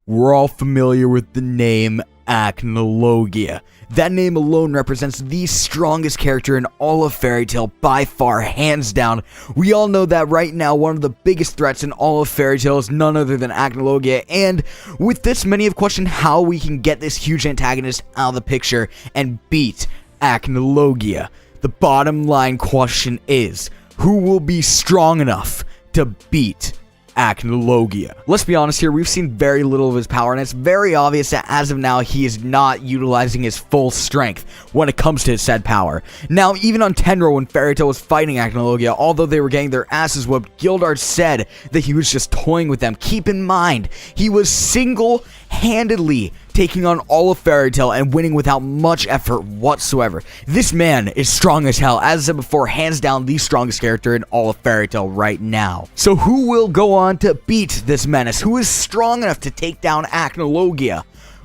We're all familiar with the name e.n.d. That name alone represents the strongest character in all of Fairy Tail by far, hands down. We all know that right now one of the biggest threats in all of Fairy Tail is none other than e.n.d. And with this, many have questioned how we can get this huge antagonist out of the picture and beat e.n.d. The bottom line question is, who will be strong enough to beat e.n.d? Let's be honest here, we've seen very little of his power, and it's very obvious that as of now, he is not utilizing his full strength when it comes to his said power. Now, even on Tenro, when Fairy Tail was fighting e.n.d, although they were getting their asses whooped, Gildart said that he was just toying with them. Keep in mind, he was single-handedly taking on all of Fairy Tail and winning without much effort whatsoever. This man is strong as hell. As I said before, hands down the strongest character in all of Fairy Tail right now. So who will go on to beat this menace? Who is strong enough to take down e.n.d?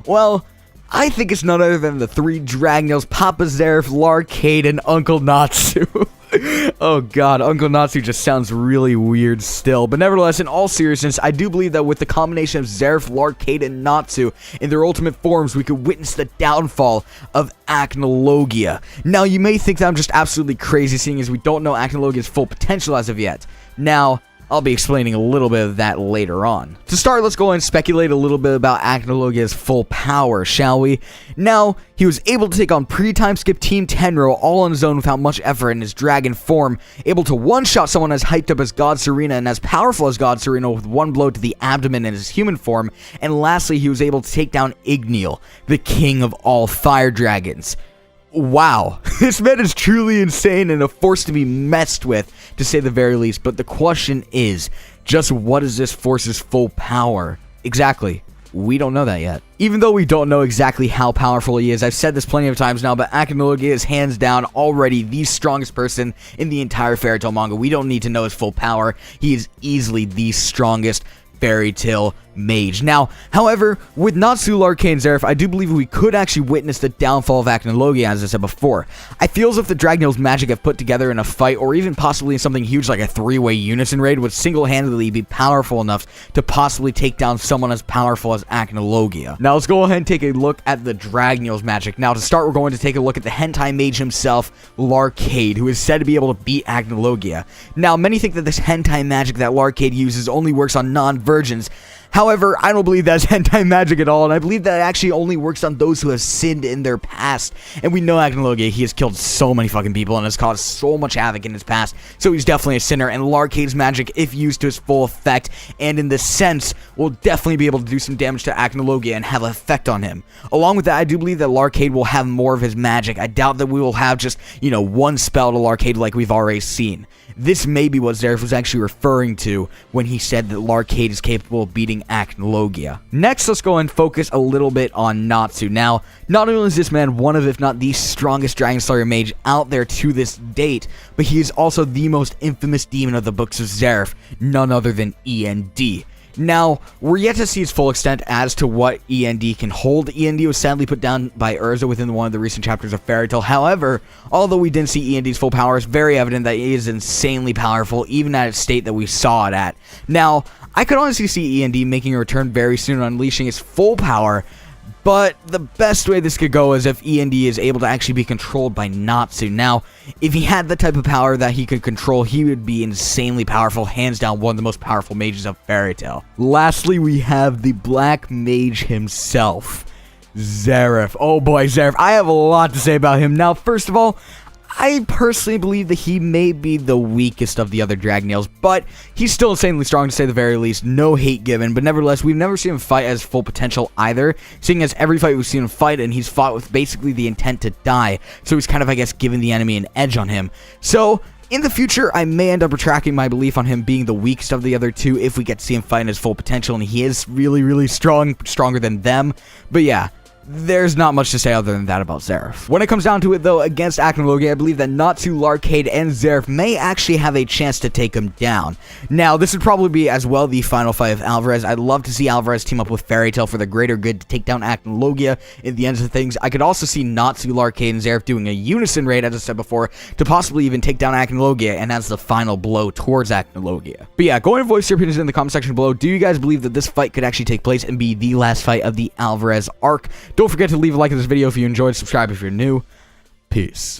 Well, I think it's none other than the three Dragnels, Papa Zeref, Larcade, and Uncle Natsu. Oh god, Uncle Natsu just sounds really weird still. But nevertheless, in all seriousness, I do believe that with the combination of Zeref, Larcade, and Natsu in their ultimate forms, we could witness the downfall of e.n.d. Now, you may think that I'm just absolutely crazy, seeing as we don't know e.n.d's full potential as of yet. Now, I'll be explaining a little bit of that later on. To start, let's go ahead and speculate a little bit about e.n.d's full power, shall we? Now, he was able to take on pre-time skip Team Tenro all on his own without much effort in his dragon form, able to one-shot someone as hyped up as God Serena and as powerful as God Serena with one blow to the abdomen in his human form, and lastly, he was able to take down Igneal, the king of all fire dragons. Wow, this man is truly insane and a force to be messed with, to say the very least. But the question is, just what is this force's full power? Exactly, we don't know that yet. Even though we don't know exactly how powerful he is, I've said this plenty of times now, but e.n.d is hands down already the strongest person in the entire Fairy Tail manga. We don't need to know his full power. He is easily the strongest Fairy Tail mage. Now, however, with Natsu, Larcade, and Zeref, I do believe we could actually witness the downfall of e.n.d, as I said before. I feel as if the Dragnel's magic have put together in a fight, or even possibly in something huge like a three-way unison raid, would single-handedly be powerful enough to possibly take down someone as powerful as e.n.d. Now, let's go ahead and take a look at the Dragnel's magic. Now, to start, we're going to take a look at the hentai mage himself, Larcade, who is said to be able to beat e.n.d. Now, many think that this hentai magic that Larcade uses only works on non-virgins. However, I don't believe that's hentai magic at all, and I believe that it actually only works on those who have sinned in their past. And we know e.n.d, he has killed so many fucking people and has caused so much havoc in his past, so he's definitely a sinner. And Larcade's magic, if used to its full effect, and in the sense, will definitely be able to do some damage to e.n.d and have an effect on him. Along with that, I do believe that Larcade will have more of his magic. I doubt that we will have just, one spell to Larcade like we've already seen. This may be what Zeref was actually referring to when he said that Larcade is capable of beating e.n.d. Next, let's go and focus a little bit on Natsu. Now, not only is this man one of, if not the strongest Dragon Slayer mage out there to this date, but he is also the most infamous demon of the books of Zeref, none other than e.n.d. Now, we're yet to see its full extent as to what e.n.d can hold. E.n.d was sadly put down by Urza within one of the recent chapters of Fairy Tail. However, although we didn't see e.n.d's full power, it's very evident that it is insanely powerful, even at its state that we saw it at. Now, I could honestly see e.n.d making a return very soon, unleashing its full power, but the best way this could go is if e.n.d is able to actually be controlled by Natsu. Now, if he had the type of power that he could control, he would be insanely powerful, hands down one of the most powerful mages of Fairy Tail. Lastly, we have the Black Mage himself, Zeref. Oh boy, Zeref. I have a lot to say about him. Now, first of all, I personally believe that he may be the weakest of the other Dragnels, but he's still insanely strong to say the very least. No hate given, but nevertheless, we've never seen him fight as full potential either, seeing as every fight we've seen him fight, and he's fought with basically the intent to die, so he's kind of, I guess, giving the enemy an edge on him. So, in the future, I may end up retracting my belief on him being the weakest of the other two if we get to see him fight in his full potential, and he is really, really strong, stronger than them. But yeah, there's not much to say other than that about Zeref. When it comes down to it though, against Aknologia, I believe that Natsu, Larcade, and Zeref may actually have a chance to take him down. Now, this would probably be as well the final fight of Alvarez. I'd love to see Alvarez team up with Fairy Tail for the greater good to take down Aknologia in the ends of things. I could also see Natsu, Larcade, and Zeref doing a unison raid, as I said before, to possibly even take down Aknologia, and that's the final blow towards Aknologia. But yeah, go ahead and voice your opinions in the comment section below. Do you guys believe that this fight could actually take place and be the last fight of the Alvarez arc? Don't forget to leave a like on this video if you enjoyed, subscribe if you're new. Peace.